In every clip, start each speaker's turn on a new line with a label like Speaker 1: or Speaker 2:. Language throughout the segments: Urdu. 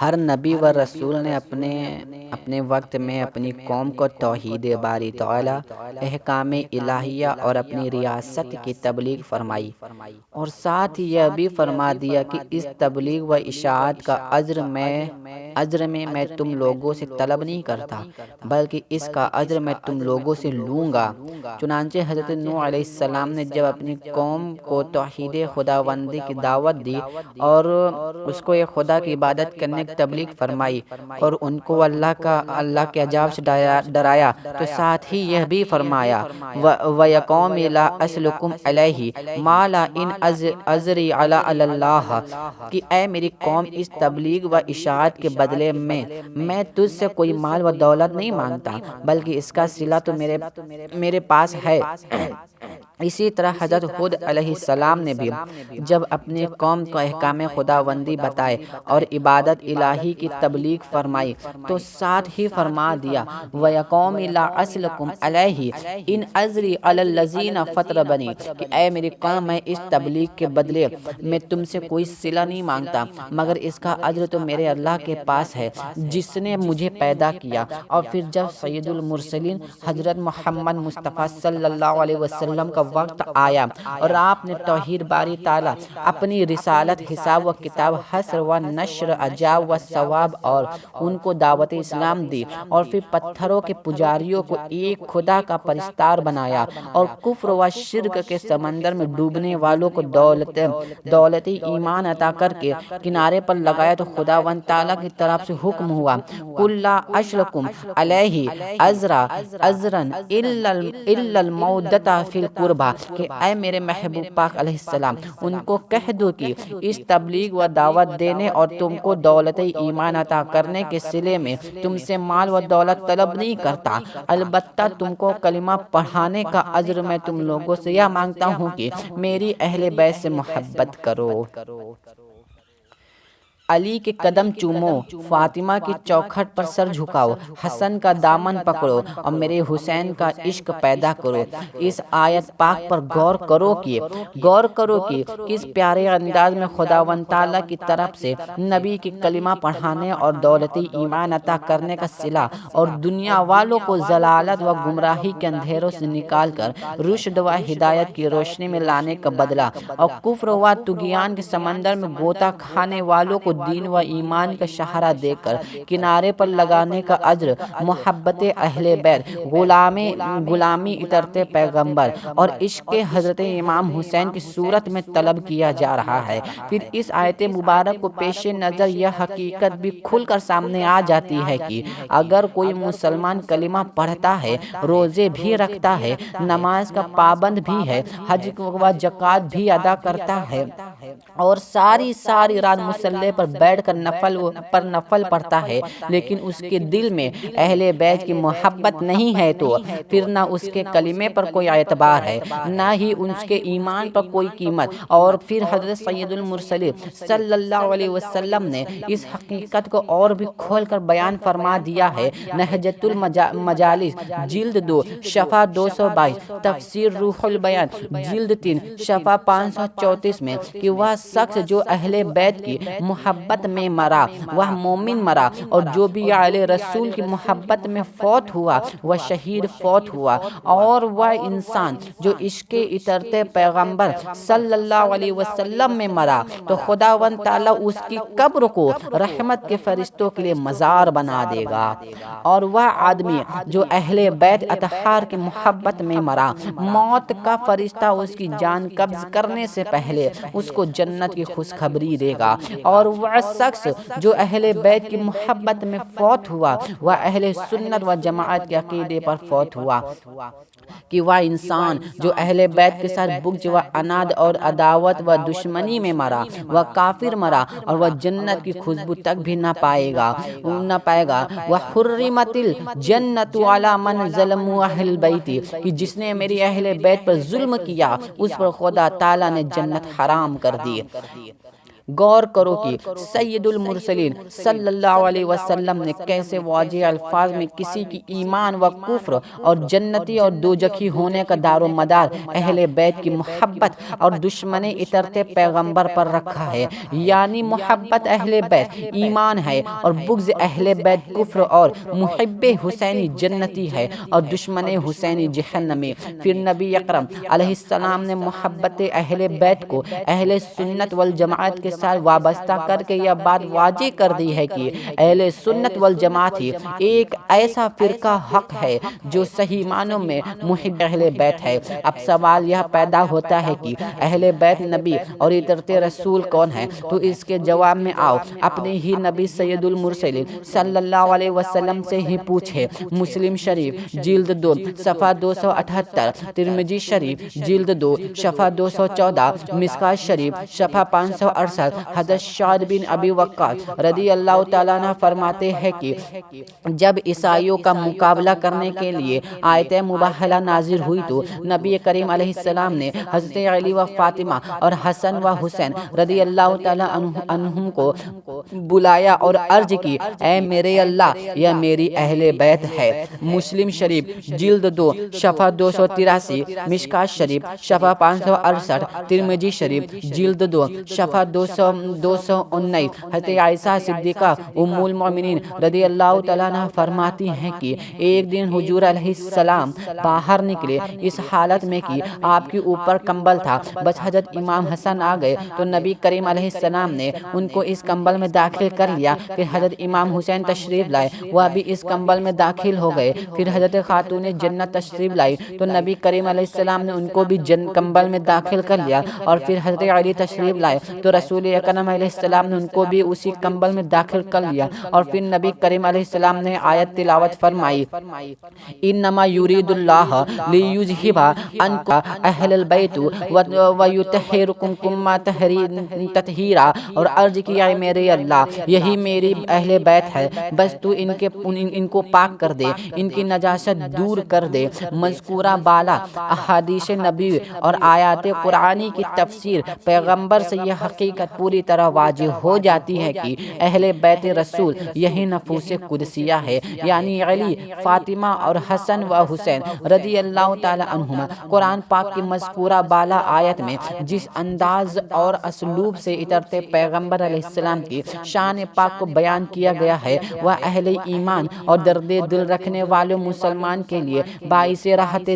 Speaker 1: ہر نبی و رسول نے اپنے وقت میں اپنی قوم کو توحید باری تعالی، احکام الہیہ اور اپنی ریاست کی تبلیغ فرمائی، اور ساتھ یہ بھی فرما دیا کہ اس تبلیغ و اشاعت کا اجر میں تم لوگوں سے طلب نہیں کرتا، بلکہ اس کا اجر میں تم لوگوں سے لوں گا۔ چنانچہ حضرت نوح علیہ السلام نے جب اپنی قوم کو توحید خداوندی کی دعوت دی اور اس کو ایک خدا کی عبادت کرنے کی تبلیغ فرمائی اور ان کو اللہ کے عذاب سے ڈرایا، تو ساتھ ہی یہ بھی فرمایا وَيَقَوْمِ لَا أَسْأَلُكُمْ عَلَيْهِ مَالًا إِنْ أَجْرِيَ إِلَّا عَلَى اللَّهِ، کہ اے میری قوم، اس تبلیغ و اشاعت کے بدلے میں تجھ سے کوئی مال و دولت نہیں مانگتا، بلکہ اس کا صلہ تو میرے پاس ہے۔ اسی طرح حضرت ہود علیہ السلام نے بھی جب اپنی قوم کو احکام خداوندی بتائے اور عبادت الہی کی تبلیغ فرمائی تو ساتھ ہی فرما دیا وَيَقَوْمِ لَا أَسْأَلُكُمْ عَلَيْهِ إِنْ أَجْرِيَ عَلَى الَّذِينَ فَطَرَونِي، کہ اے میری قوم، میں اس تبلیغ کے بدلے میں تم سے کوئی صلہ نہیں مانگتا، مگر اس کا اجر تو میرے اللہ کے پاس ہے جس نے مجھے پیدا کیا۔ اور پھر جب سید المرسلین حضرت محمد مصطفیٰ صلی اللہ علیہ وسلم کا وقت آیا اور آپ نے توحید باری تعالیٰ، اپنی رسالت، حساب و کتاب، حشر و نشر، عجاب و ثواب اور ان کو دعوت اسلام دی، اور پھر پتھروں کے پجاریوں کو ایک خدا کا پرستار بنایا اور کفر و شرک کے سمندر میں ڈوبنے والوں کو دولتی ایمان عطا کر کے کنارے پر لگایا، تو خداوند تعالیٰ کی طرف سے حکم ہوا قُل لَا أَسْأَلُكُمْ عَلَيْهِ أَجْرًا إِلَّا الْمَوَدَّةَ فِي الْقُرْبَى، کہ اے میرے محبوب پاک علیہ السلام، ان کو کہہ دو کہ اس تبلیغ و دعوت دینے اور تم کو دولت ایمان عطا کرنے کے صلے میں تم سے مال و دولت طلب نہیں کرتا، البتہ تم کو کلمہ پڑھانے کا اجر میں تم لوگوں سے یہ مانگتا ہوں کہ میری اہل بیت سے محبت کرو، علی کے قدم چومو، فاطمہ کی چوکھٹ پر سر جھکاؤ، حسن کا دامن پکڑو اور میرے حسین کا عشق پیدا کرو۔ اس آیت پاک پر غور کرو کہ کس پیارے انداز میں خداوند تعالیٰ کی طرف سے نبی کی کلمہ پڑھانے اور دولتی ایمان عطا کرنے کا صلہ اور دنیا والوں کو ضلالت و گمراہی کے اندھیروں سے نکال کر رشد و ہدایت کی روشنی میں لانے کا بدلہ، اور کفر و طغیان کے سمندر میں غوطہ کھانے والوں کو دین و ایمان کا سہارا دے کر کنارے پر لگانے کا اجر، محبت اہل بیت، غلامی اترتے پیغمبر اور عشق حضرت امام حسین کی صورت میں طلب کیا جا رہا ہے۔ پھر اس آیت مبارک کو پیش نظر یہ حقیقت بھی کھل کر سامنے آ جاتی ہے کہ اگر کوئی مسلمان کلمہ پڑھتا ہے، روزے بھی رکھتا ہے، نماز کا پابند بھی ہے، حج و زکوٰۃ بھی ادا کرتا ہے اور ساری رات مصلی پر بیٹھ کر نفل پڑھتا ہے، لیکن اس کے دل میں اہل بیت کی محبت نہیں ہے، تو پھر نہ اس کے کلمے پر کوئی اعتبار ہے، نہ ہی اس کے ایمان پر کوئی قیمت۔ اور پھر حضرت سید المرسلین صلی اللہ علیہ وسلم نے اس حقیقت کو اور بھی کھول کر بیان فرما دیا ہے۔ نہجۃ المجالس جلد 2 صفحہ 222، تفسیر روح البیان جلد 3 صفحہ 534 میں کہ وہ شخص جو اہل بیت کی محبت میں مرا وہ مومن مرا، اور جو بھی اہل رسول کی محبت میں فوت ہوا وہ شہید فوت ہوا، اور وہ انسان جو عشق اترتے پیغمبر صلی اللہ علیہ وسلم میں مرا تو خداوند تعالیٰ اس کی قبر کو رحمت کے فرشتوں کے لیے مزار بنا دے گا، اور وہ آدمی جو اہل بیت اطہار کی محبت میں مرا، موت کا فرشتہ اس کی جان قبض کرنے سے پہلے اس کو جنت کی خوشخبری دے گا، اور وہ شخص جو اہل بیت کی محبت میں فوت ہوا وہ اہل سنت و جماعت کے عقیدے پر فوت ہوا، کہ وہ انسان جو اہل بیت کے ساتھ بغض و عناد اور عداوت و دشمنی میں مرا وہ کافر مرا، اور وہ جنت کی خوشبو تک بھی نہ پائے گا۔ وَحُرِّمَتِ الْجَنَّةُ عَلَى مَنْ ظَلَمُوا أَهْلَ الْبَيْتِ، کہ جس نے میری اہل بیت پر ظلم کیا اس پر خدا تعالیٰ نے جنت حرام کر دی۔ غور کرو کہ سید المرسلین صلی اللہ علیہ وسلم نے کیسے واضح الفاظ میں کسی کی ایمان و کفر اور جنتی اور دوزخی ہونے کا دار و مدار اہل بیت کی محبت اور دشمن اترتے پیغمبر پر رکھا ہے۔ یعنی محبت اہل بیت ایمان ہے اور بغض اہل بیت کفر اور محب حسینی جنتی ہے اور دشمن حسینی جہنمی۔ پھر نبی اکرم علیہ السلام نے محبت اہل بیت کو اہل سنت والجماعت کے ساتھ وابستہ کر کے یہ بات واضح کر دی ہے کہ اہل سنت والجماعت ہی ایک ایسا فرقہ حق ہے جو صحیح معنوں میں محب اہل بیت ہے۔ اب سوال یہ پیدا ہوتا ہے کہ اہل بیت نبی اور اترتے رسول کون ہیں؟ تو اس کے جواب میں آؤ اپنے ہی نبی سید المرسلین صلی اللہ علیہ وسلم سے ہی پوچھے۔ مسلم شریف جلد 2 صفحہ 278، ترمذی شریف جلد 2 صفحہ 214، مشکوٰۃ شریف صفحہ 568، حضرت سعد بن ابی وقاص رضی اللہ تعالیٰ عنہ فرماتے ہیں کہ جب عیسائیوں کا مقابلہ کرنے کے لیے آیت مباہلہ نازل ہوئی تو نبی کریم علیہ السلام نے حضرت علی و فاطمہ اور حسن و حسین رضی اللہ تعالیٰ عنہم کو بلایا اور عرض کی، اے میرے اللہ یہ میری اہل بیت ہے۔ مسلم شریف جلد 2 صفحہ 283، مشکوٰۃ شریف صفحہ 568، ترمذی شریف جلد 2 صفحہ 219۔ حضرت عائشہ صدیقہ ام المؤمنین رضی اللہ تعالیٰ عنہ فرماتی ہیں کہ ایک دن حضور علیہ السلام باہر نکلے اس حالت میں کہ آپ کے اوپر کمبل تھا، بس حضرت امام حسن آ گئے تو نبی کریم علیہ السلام نے ان کو اس کمبل میں داخل کر لیا۔ پھر حضرت امام حسین تشریف لائے، وہ بھی اس کمبل میں داخل ہو گئے۔ پھر حضرت خاتون جنت تشریف لائی تو نبی کریم علیہ السلام نے ان کو بھی کمبل میں داخل کر لیا۔ اور پھر حضرت علی تشریف لائے تو رسول اکرم علیہ السلام نے ان کو بھی اسی کمبل میں داخل کر لیا۔ اور پھر نبی کریم علیہ السلام نے آیت تلاوت فرمائی، انما یرید اللہ لیذھب عنکم اہل البیت ویطہرکم تطہیرا، اور عرض کیا ہے میرے اللہ یہی میری اہل بیت ہے، بس تو ان کو پاک کر دے، ان کی نجاست دور کر دے۔ مذکورہ بالا احادیث نبی اور آیات قرآنی کی تفسیر پیغمبر سے یہ حقیقت پوری طرح واضح ہو جاتی ہے کہ اہل بیت رسول یہی نفوس قدسیہ ہے، یعنی علی، فاطمہ اور حسن و حسین رضی اللہ تعالی عنہما۔ قرآن پاک کی مذکورہ بالا آیت میں جس انداز اور اسلوب سے اترتے پیغمبر علیہ السلام کی شان پاک کو بیان کیا گیا ہے وہ اہل ایمان اور درد دل رکھنے والے مسلمان کے لیے باعث راحت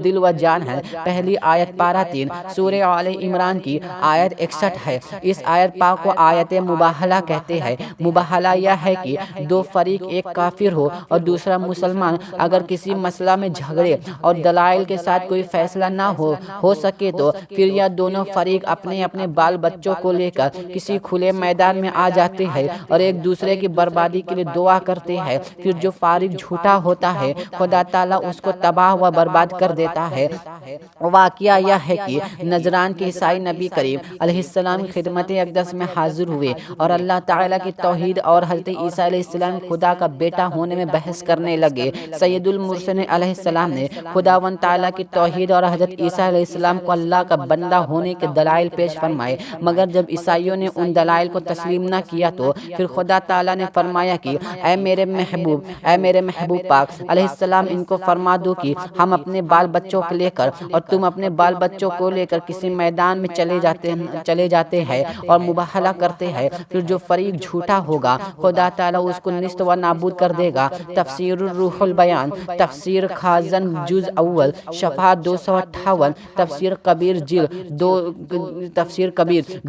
Speaker 1: دل و جان ہے۔ پہلی آیت پارہ 3 سورہ آل عمران کی آیت 61 ہے۔ اس آیت پاک کو آیت مباہلہ کہتے ہیں۔ مباہلہ یہ ہے کہ دو فریق، ایک کافر ہو اور دوسرا مسلمان، اگر کسی مسئلہ میں جھگڑے اور دلائل کے ساتھ کوئی فیصلہ نہ ہو سکے تو پھر یہ دونوں فریق اپنے اپنے بال بچوں کو لے کر کسی کھلے میدان میں آ جاتے ہیں اور ایک دوسرے کی بربادی کے لیے دعا کرتے ہیں۔ پھر جو فریق جھوٹا ہوتا ہے خدا تعالیٰ اس کو تباہ و برباد کر دیتا ہے۔ واقعہ یہ ہے کہ نجران کے عیسائی نبی کریم علیہ السلام کی خدمت اقدس میں حاضر ہوئے اور اللہ تعالیٰ کی توحید اور حضرت عیسیٰ علیہ السلام خدا کا بیٹا ہونے میں بحث کرنے لگے۔ سید المرسلین علیہ السلام نے خداوند تعالیٰ کی توحید اور حضرت عیسیٰ علیہ السلام کو اللہ کا بندہ ہونے کے دلائل پیش فرمائے، مگر جب عیسائیوں نے ان دلائل کو تسلیم نہ کیا تو پھر خدا تعالیٰ نے فرمایا کہ اے میرے محبوب پاک علیہ السلام ان کو فرما دو کہ ہم اپنے بال بچوں کو لے کر اور تم اپنے بال بچوں کو لے کر کسی میدان میں چلے جاتے ہیں اور مباہلہ کرتے ہیں۔ پھر جو فریق جھوٹا ہوگا خدا تعالیٰ اس کو نیست و نابود کر دے گا۔ تفسیر الروح البیان، تفسیر خازن جز اول صفحہ 258، تفسیر کبیر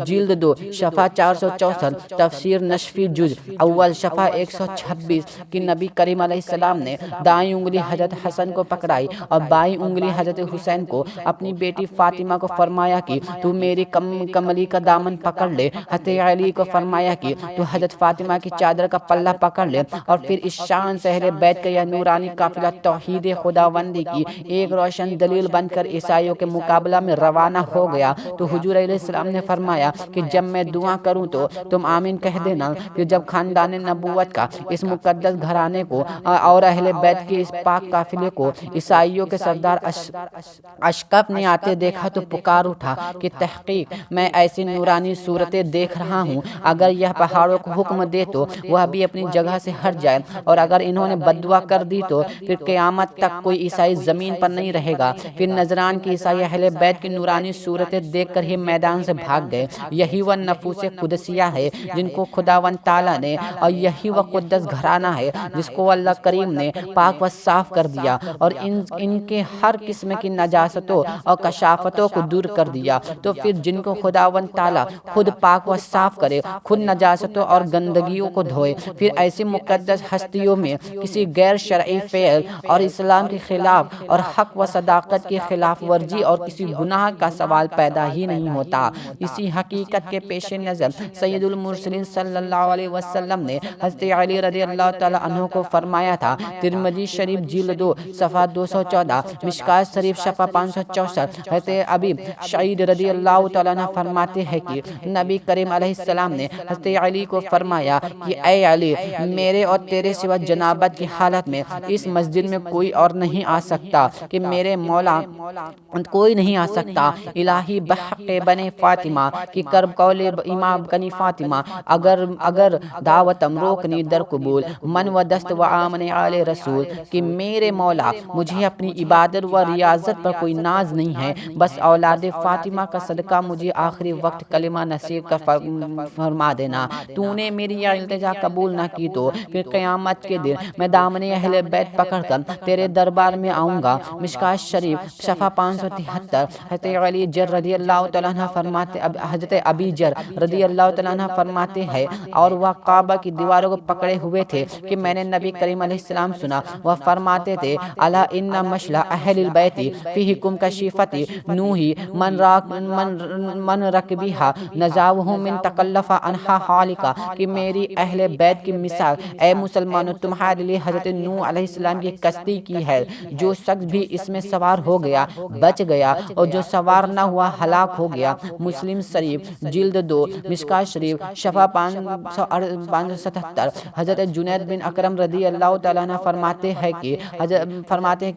Speaker 1: جلد 2 صفحہ 464، تفسیر نشفی جز اول صفحہ 126 کہ نبی کریم علیہ السلام نے دائیں انگلی حضرت حسن کو پکڑائی اور بائیں انگلی حضرت حسین کو اپنی بیٹی فاطمہ کو فرمایا کہ تو میری کملی کا دامن پکڑ لے۔ حضرت علی کو فرمایا کہ تو حضرت فاطمہ کی چادر کا پلہ پکڑ لے۔ اور پھر اس شان سے اہل بیت کا یہ نورانی قافلہ توحید خداوندی کی ایک روشن دلیل بن کر عیسائیوں کے مقابلہ میں روانہ ہو گیا۔ تو حضور علیہ السلام نے فرمایا کہ جب میں دعا کروں تو تم آمین کہہ دینا۔ پھر جب خاندان نبوت کا اس مقدس گھرانے کو اور اہل بیت کے اس پاک قافلے کو عیسائیوں کے سردار اشقف نے آتے دیکھا تو پکار اٹھا کہ تحقیق میں ایسی نورانی نورانی صورتیں دیکھ رہا ہوں، اگر یہ پہاڑوں کو حکم دے تو وہ بھی اپنی جگہ سے ہٹ جائے، اور اگر انہوں نے بد دعا کر دی تو پھر قیامت تک کوئی عیسائی زمین پر نہیں رہے گا۔ پھر نجران کے عیسائی اہل بیت کی نورانی صورتیں دیکھ کر ہی میدان سے بھاگ گئے۔ یہی وہ نفوس قدسیہ ہے جن کو خداوند تعالیٰ نے، اور یہی وہ قدس گھرانہ ہے جس کو اللہ کریم نے پاک و صاف کر دیا اور ان کے ہر قسم کی نجاستوں اور کشافتوں کو دور کر دیا۔ تو پھر جن کو خداوند تعالیٰ خود پاک و صاف کرے، خود نجاستوں اور گندگیوں کو دھوئے، پھر ایسی مقدس ہستیوں میں کسی غیر شرعی فعل اور اسلام کے خلاف اور حق و صداقت کی خلاف ورزی اور کسی گناہ کا سوال پیدا ہی نہیں ہوتا۔ اسی حقیقت کے پیش نظر سید المرسلین صلی اللہ علیہ وسلم نے حضرت علی رضی اللہ تعالیٰ عنہ کو فرمایا تھا، ترمذی شریف جلد 2 صفحہ 214، مشکوٰۃ شریف صفحہ 564، حضرت ابی سعید رضی اللہ تعالیٰ عنہ فرماتے ہیں کہ نبی کریم علیہ السلام نے حضرت علی کو فرمایا کہ اے علی، میرے اور تیرے سوا جنابت کی حالت میں اس مسجد میں کوئی اور نہیں آ سکتا، کہ میرے مولا کوئی نہیں آ سکتا۔ الہی بحق بن فاطمہ کی کرب قول امام بنی فاطمہ، اگر دعوتم روکنی در قبول من و دست و آمن آل رسول، کہ میرے مولا مجھے اپنی عبادت و ریاضت پر کوئی ناز نہیں ہے، بس اولاد فاطمہ کا صدقہ مجھے آخری وقت کلمہ نصیب کا فرما دینا۔ تو نے میری یہ التجا قبول نہ کی تو پھر قیامت کے دن میں دامن اہل بیت پکڑ کر تیرے دربار میں آؤں گا۔ مشکوٰۃ شریف صفحہ 573، حضرت علی جر رضی اللہ تعالیٰ عنہ فرماتے، حضرت ابی جر رضی اللہ تعالیٰ عنہ فرماتے ہیں، اور وہ کعبہ کی دیواروں کو پکڑے ہوئے تھے کہ میں نے نبی کریم علیہ السلام سنا، وہ فرماتے تھے، الا ان مشلا اہل البیت فیکم کشیفتی نوحی من رکبیہا نجاوہ من تکلف عنہا حالکا، کہ میری اہل بیت کی مثال اے مسلمانوں تمہارے لیے حضرت نوح علیہ السلام کی کشتی کی ہے، جو شخص بھی اس میں سوار ہو گیا بچ گیا، اور جو سوار نہ ہوا ہلاک ہو گیا۔ مسلم شریف جلد 2 مشکوٰۃ شریف صفحہ 577، حضرت جنید بن اکرم رضی اللہ تعالیٰ عنہ فرماتے ہیں کہ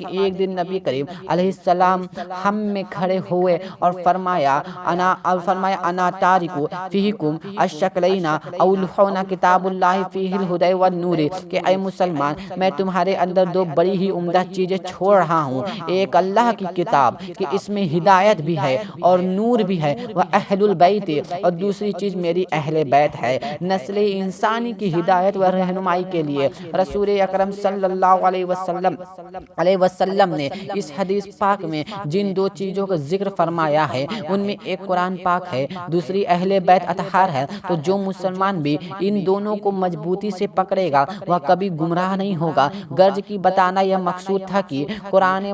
Speaker 1: ایک دن نبی کریم علیہ السلام ہم میں کھڑے ہوئے اور فرمایا انا تارکو فیکم الشکلین اولحون کتاب اللہ فیہ الہدی والنور، کہ اے مسلمان میں تمہارے اندر دو بڑی ہی عمدہ چیزیں چھوڑ رہا ہوں، ایک اللہ کی کتاب کہ اس میں ہدایت بھی ہے اور نور بھی ہے، وہ اہل البیت، اور دوسری چیز میری اہل بیت ہے۔ نسل انسانی کی ہدایت و رہنمائی کے لیے رسول اکرم صلی اللہ علیہ وسلم نے اس حدیث پاک میں جن دو چیزوں کا ذکر فرمایا ہے ان میں ایک قرآن پاک ہے، دوسری اہل بیت اطہار ہے۔ تو جو مسلمان بھی ان دونوں کو مضبوطی سے پکڑے گا وہ کبھی گمراہ نہیں ہوگا۔ غرض کی بتانا یہ مقصود تھا کہ قرآن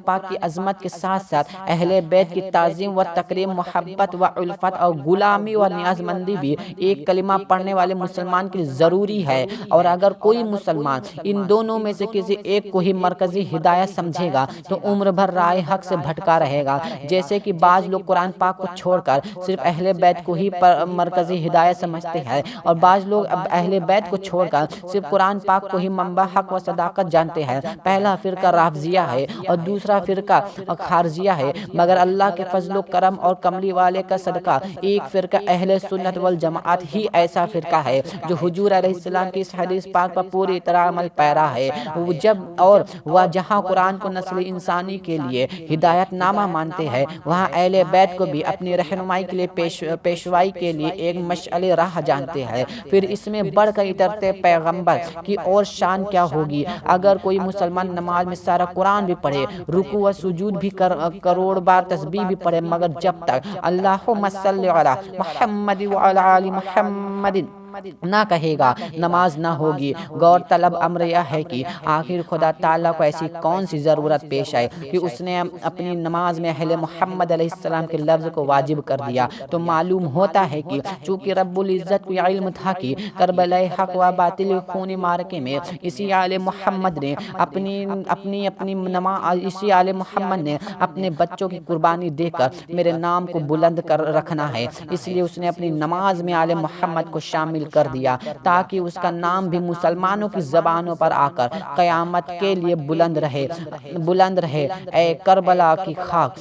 Speaker 1: پاک کی عظمت کے ساتھ ساتھ اہل بیت کی تعظیم و تکریم، محبت و الفت اور غلامی و نیازمندی بھی ایک کلمہ پڑھنے والے مسلمان کے لیے ضروری ہے، اور اگر کوئی مسلمان ان دونوں میں سے کسی ایک کو ہی مرکزی ہدایت سمجھے گا تو عمر بھر رائے حق سے بھٹکا رہے گا۔ جیسے کہ بعض لوگ قرآن پاک کو چھوڑ کر صرف اہل بیت کو ہی مرکزی ہدایت سمجھتے ہیں، اور بعض لوگ اہل بیت کو چھوڑ کر صرف قرآن پاک کو ہی منبع حق و صداقت جانتے ہیں۔ پہلا فرقہ رافضیہ ہے اور دوسرا فرقہ خارجیہ ہے، مگر اللہ کے فضل و کرم اور کملی والے کا صدقہ ایک فرقہ اہل سنت والجماعت ہی ایسا فرقہ ہے جو حضور علیہ السلام کی اس حدیث پاک پر پوری طرح عمل پیرا ہے۔ وہ جہاں قرآن کو نسل انسانی کے لیے ہدایت نامہ مانتے ہیں، وہاں اہل بیت کو بھی اپنی رہنمائی کے لیے پیشوائی کے لیے ایک مشعل راہ جانتے ہیں۔ پھر اس میں بڑھ کر اترتے پیغمبر کی اور شان کیا ہوگی؟ اگر کوئی مسلمان نماز میں سارا قرآن بھی پڑھے، رکوع و سجود بھی کروڑ بار تسبیح بھی پڑھے، مگر جب تک اللہم صلی علی محمد وعلی آل محمد نہ کہے گا نماز نہ ہوگی۔ غور طلب امر یہ ہے کہ آخر خدا تعالیٰ کو ایسی کون سی ضرورت پیش آئی کہ اس نے اپنی نماز میں اہل محمد علیہ السلام کے لفظ کو واجب کر دیا؟ تو معلوم ہوتا ہے کہ چونکہ رب العزت کو علم تھا کہ کربلا حق و باطل خون معرکے میں اسی آل محمد نے اپنے بچوں کی قربانی دے کر میرے نام کو بلند کر رکھنا ہے، اس لیے اس نے اپنی نماز میں آل محمد کو شامل شامل کر دیا تاکہ اس کا نام بھی مسلمانوں کی زبانوں پر آ کر قیامت کے لیے بلند رہے۔ اے کربلا کی خاک،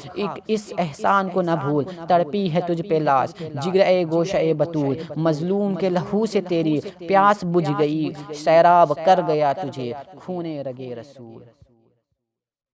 Speaker 1: اس احسان کو نہ بھول، تڑپی ہے تجھ پہ لاش جگر اے گوشہ اے بطول، مظلوم کے لہو سے تیری پیاس بجھ گئی، سیراب کر گیا تجھے خون رگے رسول۔